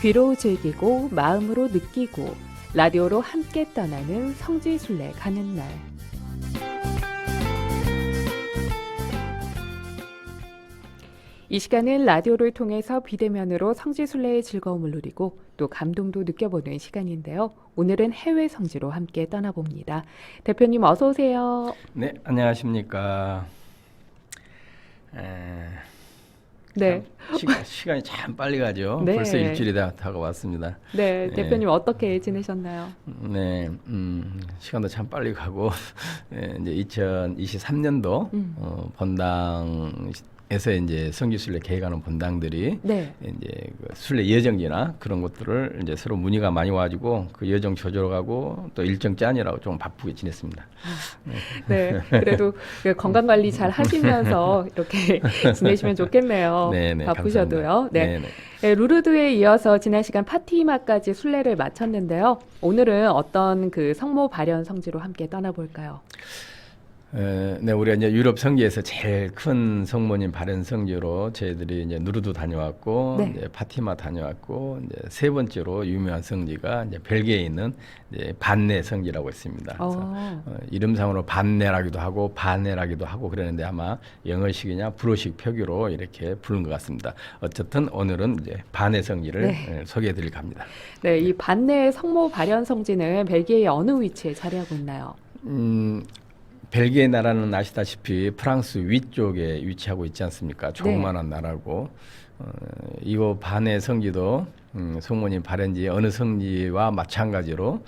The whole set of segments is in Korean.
귀로 즐기고 마음으로 느끼고 라디오로 함께 떠나는 성지순례 가는 날. 이 시간은 라디오를 통해서 비대면으로 성지순례의 즐거움을 누리고 또 감동도 느껴보는 시간인데요. 오늘은 해외 성지로 함께 떠나봅니다. 대표님 어서 오세요. 네, 안녕하십니까. 네. 시간이 참 빨리 가죠. 네. 벌써 일주일이 다 다가왔습니다. 네, 대표님 어떻게 지내셨나요? 네, 시간도 참 빨리 가고 이제 2023년도 본당에서 이제 성지순례 계획하는 본당들이 네. 이제 그 순례 예정지나 그런 것들을 이제 서로 문의가 많이 와가지고 그 예정 조절하고 또 일정 짜느라고 좀 바쁘게 지냈습니다. 네, 그래도 그 건강 관리 잘 하시면서 이렇게 지내시면 좋겠네요. 네네, 바쁘셔도요. 감사합니다. 네. 네네. 네, 루르드에 이어서 지난 시간 파티마까지 순례를 마쳤는데요. 오늘은 어떤 그 성모 발현 성지로 함께 떠나볼까요? 네, 우리가 이제 유럽 성지에서 제일 큰 성모님 발현 성지로 저희들이 이제 누르드 다녀왔고, 네. 이제 파티마 다녀왔고, 이제 세 번째로 유명한 성지가 이제 벨기에에 있는 이제 반네 성지라고 있습니다. 그래서 이름상으로 반네라기도 하고 반네라기도 하고 그러는데 아마 영어식이냐 불어식 표기로 이렇게 부른 것 같습니다. 어쨌든 오늘은 이제 반네 성지를 소개해드릴 합니다. 네, 이 반네 성모 발현 성지는 벨기에의 어느 위치에 자리하고 있나요? 벨기에 나라는 아시다시피 프랑스 위쪽에 위치하고 있지 않습니까? 조그마한 나라고 이거 반네 성지도 성모님 발현지 어느 성지와 마찬가지로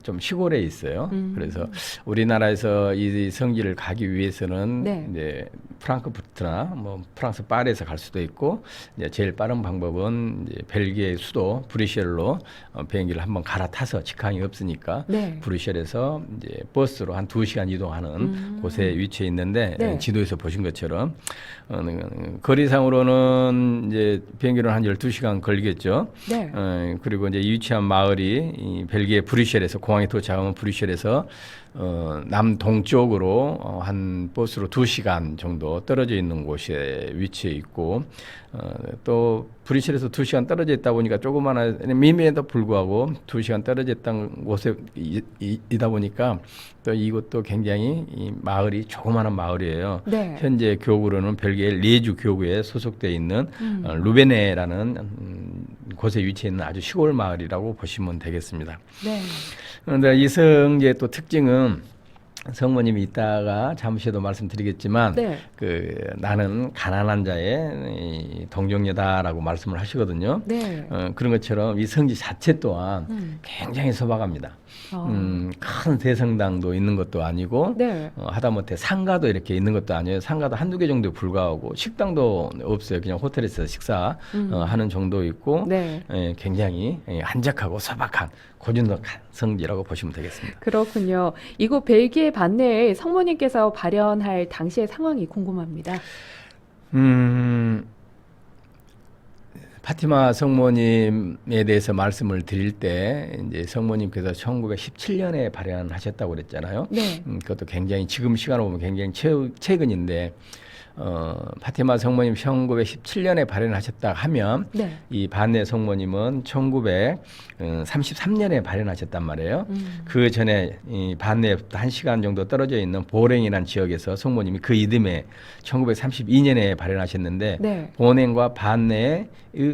좀 시골에 있어요. 그래서 우리나라에서 이 성지를 가기 위해서는 이제 프랑크푸르트나 뭐 프랑스 파리에서 갈 수도 있고 이제 제일 빠른 방법은 이제 벨기에 수도 브뤼셀로 비행기를 한번 갈아타서 직항이 없으니까 브뤼셀에서 이제 버스로 한 2시간 이동하는 곳에 위치해 있는데 지도에서 보신 것처럼 거리상으로는 이제 비행기로 한 12시간 걸리겠죠. 그리고 이제 위치한 마을이 이 벨기에 브뤼셀에서 공항에 도착하면 브뤼셀에서 남동쪽으로 한 버스로 2시간 정도 떨어져 있는 곳에 위치해 있고 또 브뤼셀에서 2시간 떨어져 있다 보니까 조그마한 미미에도 불구하고 2시간 떨어져 있던 곳에 이다 보니까 또 이것도 굉장히 이 마을이 조그마한 마을이에요. 현재 교구로는 벨기에 리에주 교구에 소속되어 있는 루베네라는 곳에 위치해 있는 아주 시골 마을이라고 보시면 되겠습니다. 그런데 이 성지의 또 특징은 성모님이 이따가 잠시에도 말씀드리겠지만 그 나는 가난한 자의 동정녀다라고 말씀을 하시거든요. 그런 것처럼 이 성지 자체 또한 굉장히 소박합니다. 큰 대성당도 있는 것도 아니고 하다못해 상가도 이렇게 있는 것도 아니에요. 상가도 한두 개 정도에 불과하고 식당도 없어요. 그냥 호텔에서 식사하는 정도 있고 굉장히 한적하고 소박한 고즈넉한 성지라고 보시면 되겠습니다. 그렇군요. 이곳 벨기에 반네에 성모님께서 발현할 당시의 상황이 궁금합니다. 파티마 성모님에 대해서 말씀을 드릴 때 이제 성모님께서 1917년에 발현하셨다고 그랬잖아요. 그것도 굉장히 지금 시간으로 보면 굉장히 최근인데 파티마 성모님 1917년에 발현하셨다 하면 이 반네 성모님은 1933년에 발현하셨단 말이에요. 그 전에 이 반네부터 1시간 정도 떨어져 있는 보랭이라는 지역에서 성모님이 그 이듬해 1932년에 발현하셨는데 보냉과 반네의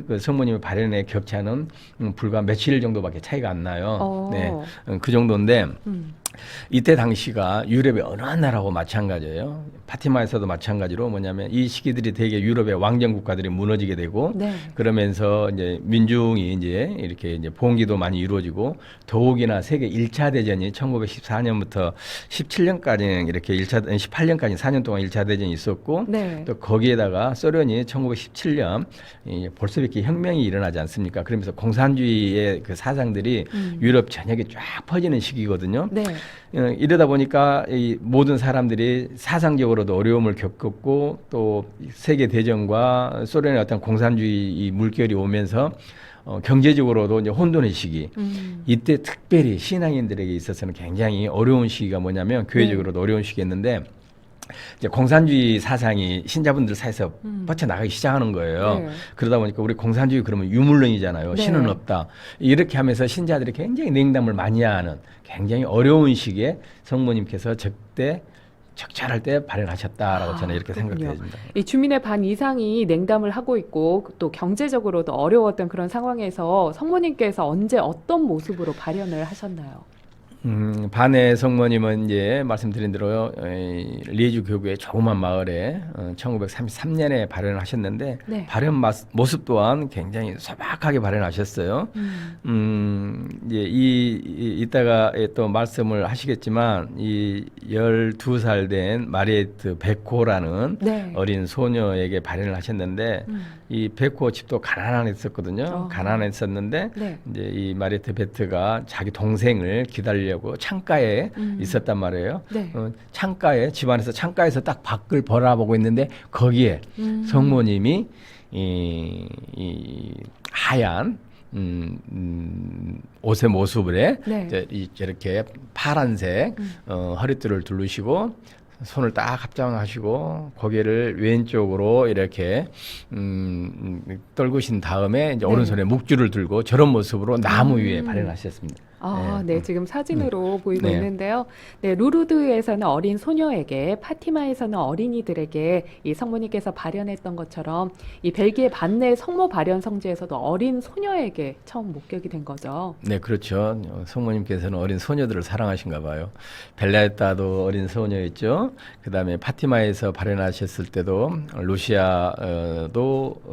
그 성모님의 발현의 격차는 불과 며칠 정도밖에 차이가 안 나요. 그 정도인데 이때 당시가 유럽의 어느 한 나라하고 마찬가지예요. 파티마에서도 마찬가지로 뭐냐면 이 시기들이 되게 유럽의 왕정 국가들이 무너지게 되고 그러면서 이제 민중이 이제 이렇게 이제 봉기도 많이 이루어지고 더욱이나 세계 1차 대전이 1914년부터 17년까지 이렇게 18년까지 4년 동안 1차 대전이 있었고 또 거기에다가 소련이 1917년 볼셰비키 혁명이 일어나지 않습니까? 그러면서 공산주의의 그 사상들이 유럽 전역에 쫙 퍼지는 시기거든요. 이러다 보니까 이 모든 사람들이 사상적으로도 어려움을 겪었고 또 세계 대전과 소련의 어떤 공산주의 이 물결이 오면서 경제적으로도 이제 혼돈의 시기. 이때 특별히 신앙인들에게 있어서는 굉장히 어려운 시기가 뭐냐면 교회적으로도 어려운 시기였는데 이제 공산주의 사상이 신자분들 사이에서 뻗쳐나가기 시작하는 거예요. 네. 그러다 보니까 우리 공산주의 그러면 유물론이잖아요. 네. 신은 없다. 이렇게 하면서 신자들이 굉장히 냉담을 많이 하는 굉장히 어려운 시기에 성모님께서 적절할 때 발현하셨다라고 저는 이렇게 그렇군요. 생각됩니다. 이 주민의 반 이상이 냉담을 하고 있고 또 경제적으로도 어려웠던 그런 상황에서 성모님께서 언제 어떤 모습으로 발현을 하셨나요? 반의 성모님은 이제 말씀드린 대로 리에주 교구의 조그만 마을에 1933년에 발현을 하셨는데 네. 발현 모습 또한 굉장히 소박하게 발현하셨어요. 이제 이따가 또 말씀을 하시겠지만 이 12살 된 마리에트 베코라는 네. 어린 소녀에게 발현을 하셨는데 이 베코 집도 가난했었거든요. 가난했었는데 네. 이제 이 마리에트 베트가 자기 동생을 기다리려고 창가에 있었단 말이에요. 네. 창가에 집안에서 창가에서 딱 밖을 바라보고 있는데 거기에 성모님이 이 하얀 옷의 모습에 네. 이렇게 파란색 허리띠를 두르시고 손을 딱 합장하시고 고개를 왼쪽으로 이렇게 떨구신 다음에 이제 네. 오른손에 묵주를 들고 저런 모습으로 나무 위에 발현하셨습니다. 네, 지금 사진으로 보이고 네. 있는데요. 네, 루르드에서는 어린 소녀에게, 파티마에서는 어린이들에게 이 성모님께서 발현했던 것처럼 이 벨기에 반네 성모 발현 성지에서도 어린 소녀에게 처음 목격이 된 거죠. 네, 그렇죠. 성모님께서는 어린 소녀들을 사랑하신가 봐요. 벨라에타도 어린 소녀였죠. 그 다음에 파티마에서 발현하셨을 때도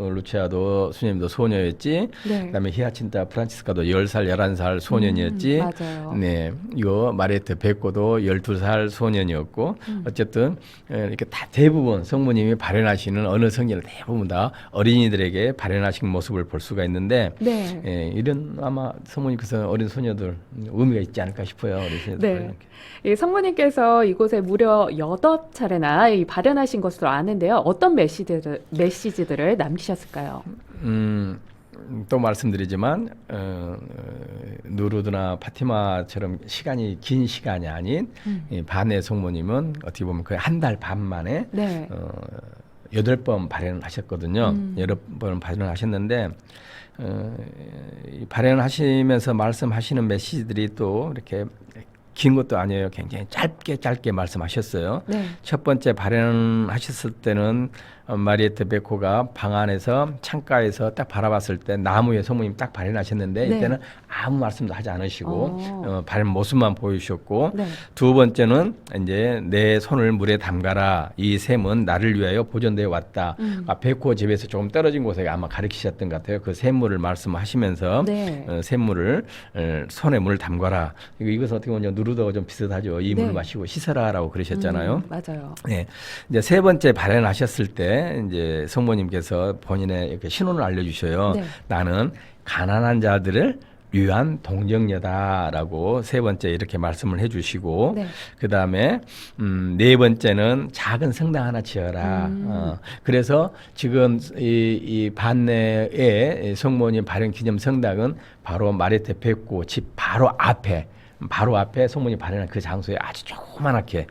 루치아도 수녀님도 소녀였지. 네. 그 다음에 히아친타 프란치스카도 10살, 11살 소년이었지. 맞아요. 네, 이거 마리에트 베코도 12살 소년이었고 어쨌든 이렇게 다 대부분 성모님이 발현하시는 어느 성전을 대부분 다 어린이들에게 발현하신 모습을 볼 수가 있는데 네. 이런 아마 성모님께서 어린 소녀들 의미가 있지 않을까 싶어요. 어린 소녀들. 네. 이 성모님께서 이곳에 무려 8차례나 이 발현하신 것으로 아는데요. 어떤 메시지들을 남기셨을까요? 또 말씀드리지만 누르드나 파티마처럼 시간이 긴 시간이 아닌 이 반의 성모님은 어떻게 보면 거의 한 달 반 만에 네. 8번 발현을 하셨거든요. 8번 발현을 하셨는데 이 발현하시면서 말씀하시는 메시지들이 또 이렇게 긴 것도 아니에요. 굉장히 짧게 말씀하셨어요. 네. 첫 번째 발현하셨을 때는 마리에트 베코가 방 안에서 창가에서 딱 바라봤을 때 나무에 성모님 딱 발현하셨는데 네. 이때는 아무 말씀도 하지 않으시고 발현 모습만 보여주셨고 네. 두 번째는 이제 내 손을 물에 담가라. 이 샘은 나를 위하여 보존되어 왔다. 베코 집에서 조금 떨어진 곳에 아마 가르치셨던 것 같아요. 그 샘물을 말씀하시면서 네. 샘물을 손에 물을 담가라. 이것은 어떻게 보면 누르더가 좀 비슷하죠. 이 물을 네. 마시고 씻어라라고 그러셨잖아요. 맞아요. 네, 이제 세 번째 발현하셨을 때 이제 성모님께서 본인의 이렇게 신혼을 알려주셔요. 네. 나는 가난한 자들을 위한 동정녀다라고 세 번째 이렇게 말씀을 해주시고 네. 그 다음에 네 번째는 작은 성당 하나 지어라. 그래서 지금 이 반내의 성모님 발현 기념 성당은 바로 마리에트 베코 집 바로 앞에 성모님 발현한 그 장소에 아주 조그만하게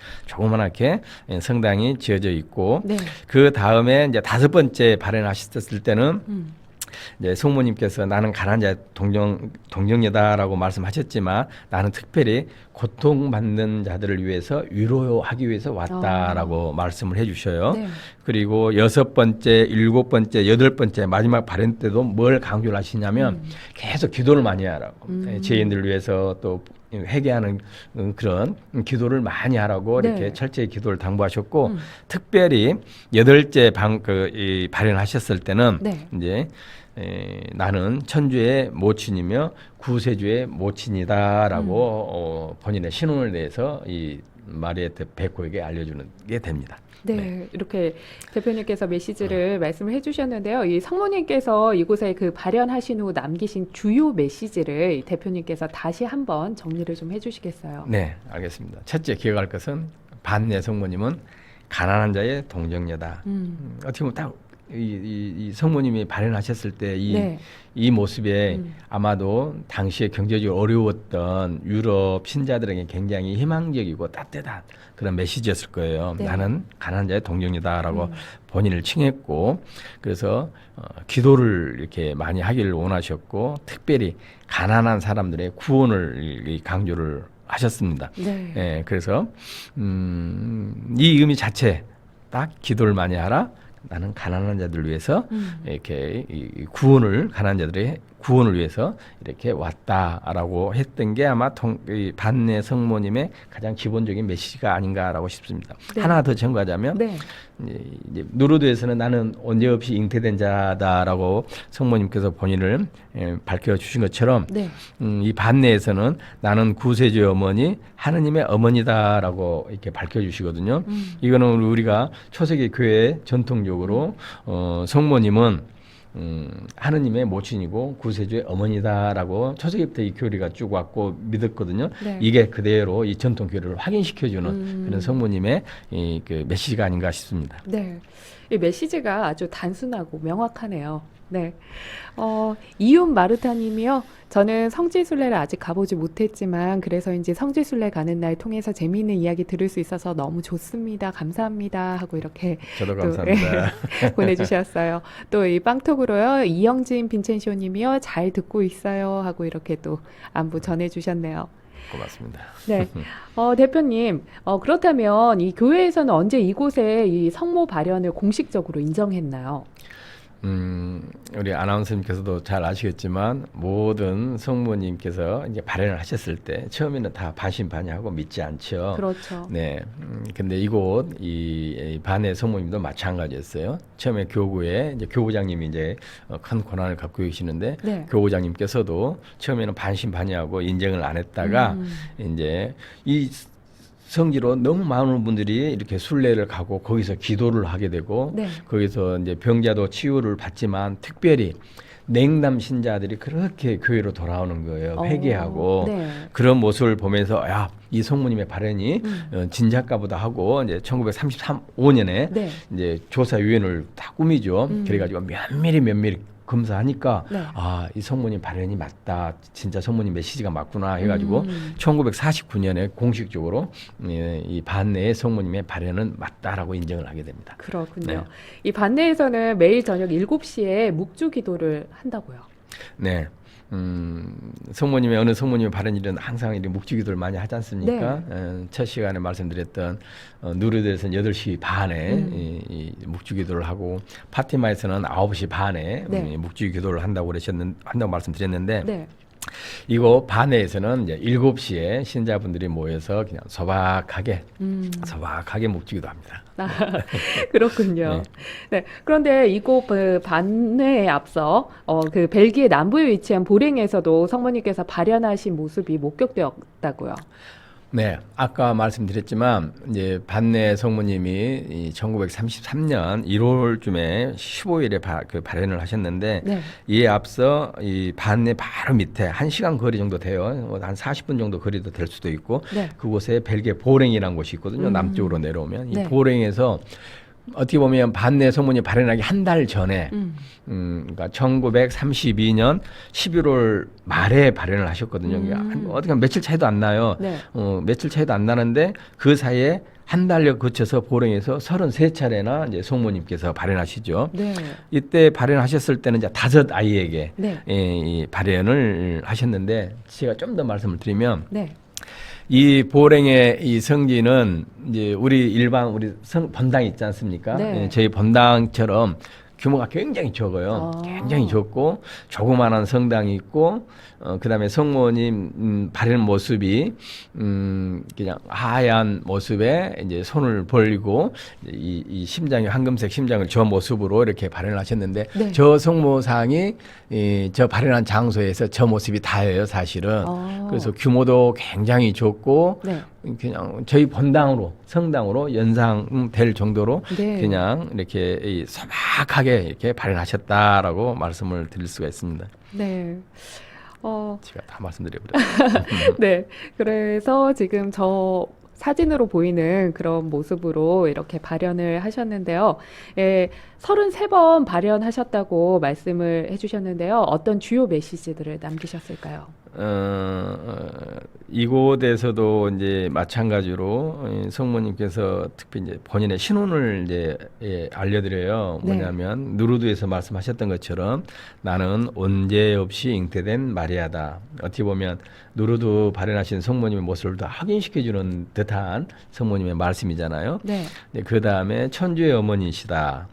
성당이 지어져 있고 네. 그 다음에 이제 다섯 번째 발현하셨을 때는 이제 성모님께서 나는 가난한 자 동정녀다라고 말씀하셨지만 나는 특별히 고통받는 자들을 위해서 위로하기 위해서 왔다라고 말씀을 해주셔요. 네. 그리고 여섯 번째, 일곱 번째, 여덟 번째 마지막 발현 때도 뭘 강조를 하시냐면 계속 기도를 많이 하라고 죄인들을 위해서 또 회개하는 그런 기도를 많이 하라고 네. 이렇게 철저히 기도를 당부하셨고 특별히 여덟째 발현하셨을 때는 네. 이제 나는 천주의 모친이며 구세주의 모친이다라고 본인의 신혼을 내서 이 마리에트 베코에게 알려주는 게 됩니다. 네, 이렇게 대표님께서 메시지를 말씀을 해주셨는데요. 이 성모님께서 이곳에 그 발현하신 후 남기신 주요 메시지를 이 대표님께서 다시 한번 정리를 좀 해주시겠어요? 네, 알겠습니다. 첫째 기억할 것은 반내 성모님은 가난한 자의 동정녀다. 어떻게 보면 딱 이 성모님이 발현하셨을 때 네. 이 모습에 아마도 당시에 경제적으로 어려웠던 유럽 신자들에게 굉장히 희망적이고 따뜻한 그런 메시지였을 거예요. 네. 나는 가난한 자의 동정이다라고 본인을 칭했고, 그래서 기도를 이렇게 많이 하기를 원하셨고, 특별히 가난한 사람들의 구원을 강조를 하셨습니다. 네. 예, 그래서 이 의미 자체 딱 기도를 많이 하라. 나는 가난한 자들을 위해서 이렇게 이 구원을 가난한 자들의 구원을 위해서 이렇게 왔다라고 했던 게 아마 이 반내 성모님의 가장 기본적인 메시지가 아닌가라고 싶습니다. 네. 하나 더 첨가하자면 네. 이제 누르드에서는 나는 언제 없이 잉태된 자다라고 성모님께서 본인을 밝혀주신 것처럼 네. 이 반내에서는 나는 구세주의 어머니 하느님의 어머니다라고 이렇게 밝혀주시거든요. 이거는 우리가 초세기 교회 전통적으로 성모님은 하느님의 모친이고 구세주의 어머니다라고 초세기부터 이 교리가 쭉 왔고 믿었거든요. 네. 이게 그대로 이 전통 교리를 확인시켜주는 그런 성모님의 그 메시지가 아닌가 싶습니다. 네. 이 메시지가 아주 단순하고 명확하네요. 네. 이윤 마르타님이요. 저는 성지순례를 아직 가보지 못했지만 그래서인지 성지순례 가는 날 통해서 재미있는 이야기 들을 수 있어서 너무 좋습니다. 감사합니다. 하고 이렇게 저도 또, 감사합니다. 보내주셨어요. 또 이 빵톡으로요. 이영진 빈첸쇼님이요. 잘 듣고 있어요. 하고 이렇게 또 안부 전해주셨네요. 고맙습니다. 네. 대표님, 그렇다면 이 교회에서는 언제 이곳에 이 성모 발현을 공식적으로 인정했나요? 우리 아나운서님께서도 잘 아시겠지만 모든 성모님께서 이제 발현을 하셨을 때 처음에는 다 반신반의하고 믿지 않죠. 그렇죠. 네. 근데 이곳 이 반의 성모님도 마찬가지였어요. 처음에 교구에 이제 교구장님이 이제 큰 고난을 갖고 계시는데 네. 교구장님께서도 처음에는 반신반의하고 인정을 안 했다가 이제 이 성지로 너무 많은 분들이 이렇게 순례를 가고 거기서 기도를 하게 되고 네. 거기서 이제 병자도 치유를 받지만 특별히 냉담 신자들이 그렇게 교회로 돌아오는 거예요. 회개하고 네. 그런 모습을 보면서 야, 이 성모님의 발현이 진작가보다 하고 이제 1935년에 네. 이제 조사위원회를 다 꾸미죠. 그래가지고 면밀히 검사하니까 네. 아, 이 성모님 발현이 맞다. 진짜 성모님 메시지가 맞구나 해가지고 1949년에 공식적으로 이 반내의 성모님의 발현은 맞다라고 인정을 하게 됩니다. 그렇군요. 네. 이 반내에서는 매일 저녁 7시에 묵주 기도를 한다고요. 네. 성모님의 어느 성모님의 발현일은 항상 이렇게 묵주기도를 많이 하지 않습니까? 첫 시간에 말씀드렸던 누르드에서는 8시 반에 이 묵주기도를 하고 파티마에서는 9시 반에 네. 묵주기도를 한다고 말씀드렸는데 네. 이거 반내에서는 이제 7시에 신자분들이 모여서 그냥 소박하게 묵주기도 합니다. 그렇군요. 네. 그런데 이곳 반내에 앞서 그 벨기에 남부에 위치한 보랭에서도 성모님께서 발현하신 모습이 목격되었다고요. 네, 아까 말씀드렸지만 이제 반내 성모님이 이 1933년 1월쯤에 15일에 발현을 하셨는데 네. 이에 앞서 이 반내 바로 밑에 1시간 거리 정도 돼요. 한 40분 정도 거리도 될 수도 있고 네. 그곳에 벨기에 보랭이라는 곳이 있거든요. 남쪽으로 내려오면 이 네. 보랭에서 어떻게 보면 반내 성모님 발현하기 한 달 전에 그러니까 1932년 11월 말에 발현을 하셨거든요. 어떻게 보면 며칠 차이도 안 나요. 네. 며칠 차이도 안 나는데 그 사이에 한 달여 거쳐서 보령에서 33차례나 이제 성모님께서 발현하시죠. 네. 이때 발현하셨을 때는 이제 5아이에게 네. 이 발현을 하셨는데 제가 좀 더 말씀을 드리면 네. 이 보랭의 이 성지는 이제 우리 번당 있지 않습니까? 네. 저희 번당처럼 규모가 굉장히 적어요. 굉장히 적고 조그마한 성당이 있고 그다음에 성모님 발현 모습이 그냥 하얀 모습에 이제 손을 벌리고 이 심장이 황금색 심장을 저 모습으로 이렇게 발현을 하셨는데 네. 저 성모상이 저 발현한 장소에서 저 모습이 다예요, 사실은. 그래서 규모도 굉장히 적고 네. 그냥 저희 본당으로 성당으로 연상될 정도로 네. 그냥 이렇게 소박하게 이렇게 발현하셨다라고 말씀을 드릴 수가 있습니다. 네. 제가 다 말씀드려버렸어요. 네. 그래서 지금 저 사진으로 보이는 그런 모습으로 이렇게 발현을 하셨는데요. 33번 발현하셨다고 말씀을 해주셨는데요. 어떤 주요 메시지들을 남기셨을까요? 이곳에서도 이제 마찬가지로 성모님께서 특히 이제 본인의 신혼을 이제 알려드려요. 네. 뭐냐면 누르드에서 말씀하셨던 것처럼 나는 언제 없이 잉태된 마리아다. 어떻게 보면 누르드 발현하신 성모님의 모습을 더 확인시켜주는 듯한 성모님의 말씀이잖아요. 네. 그 다음에 천주의 어머니시다.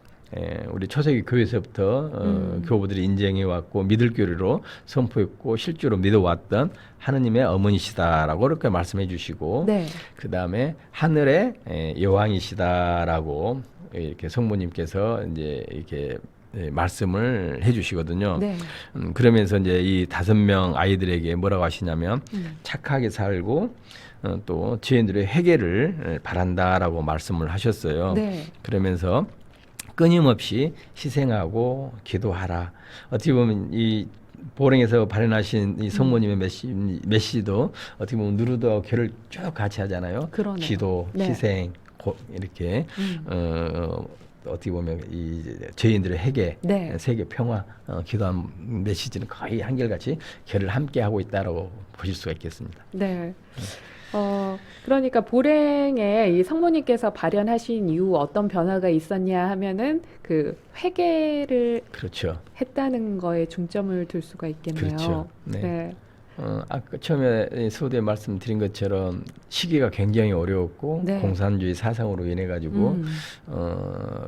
우리 초세기 교회에서부터 교부들이 인정해 왔고 믿을 교리로 선포했고 실제로 믿어왔던 하느님의 어머니시다라고 이렇게 말씀해 주시고 네. 그 다음에 하늘의 여왕이시다라고 이렇게 성모님께서 이제 이렇게 말씀을 해주시거든요. 네. 그러면서 이제 이 5명 아이들에게 뭐라고 하시냐면 착하게 살고 또 죄인들의 회개를 바란다라고 말씀을 하셨어요. 네. 그러면서 끊임없이 희생하고 기도하라. 어떻게 보면 이 보령에서 발현하신 이 성모님의 메시지도 어떻게 보면 누르드와 교를 쭉 같이 하잖아요. 그러네요. 기도, 네. 희생, 이렇게 어떻게 보면 이 죄인들의 회개, 네. 세계 평화 기도한 메시지는 거의 한결같이 교를 함께 하고 있다라고 보실 수가 있겠습니다. 네. 그러니까 보랭에 이 성모님께서 발현하신 이후 어떤 변화가 있었냐 하면은 그 회개를 그렇죠. 했다는 거에 중점을 둘 수가 있겠네요. 그렇죠. 네. 네. 아까 처음에 소대 말씀드린 것처럼 시기가 굉장히 어려웠고 네. 공산주의 사상으로 인해 가지고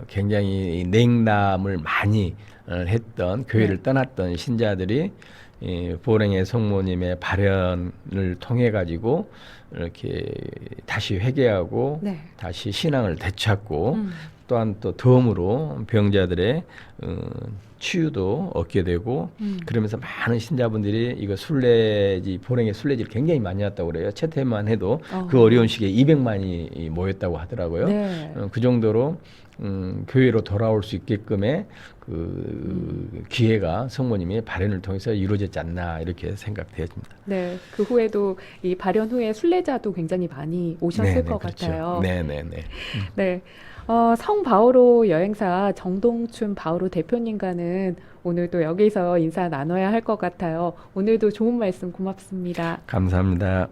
굉장히 냉담을 많이 했던 교회를 네. 떠났던 신자들이 보령의 성모님의 발현을 통해 가지고 이렇게 다시 회개하고 네. 다시 신앙을 되찾고 또한 또 덤으로 병자들의 치유도 얻게 되고 그러면서 많은 신자분들이 이거 순례지 보령의 순례지를 굉장히 많이 왔다고 그래요. 채태만 해도 그 어려운 시기에 200만이 모였다고 하더라고요. 네. 그 정도로 교회로 돌아올 수 있게끔의 그 기회가 성모님의 발현을 통해서 이루어졌지 않나 이렇게 생각되어집니다. 네. 그 후에도 이 발현 후에 순례자도 굉장히 많이 오셨을 네네, 것 그렇죠. 같아요. 네네네. 네. 성 바오로 여행사 정동춘 바오로 대표님과는 오늘도 여기서 인사 나눠야 할 것 같아요. 오늘도 좋은 말씀 고맙습니다. 감사합니다.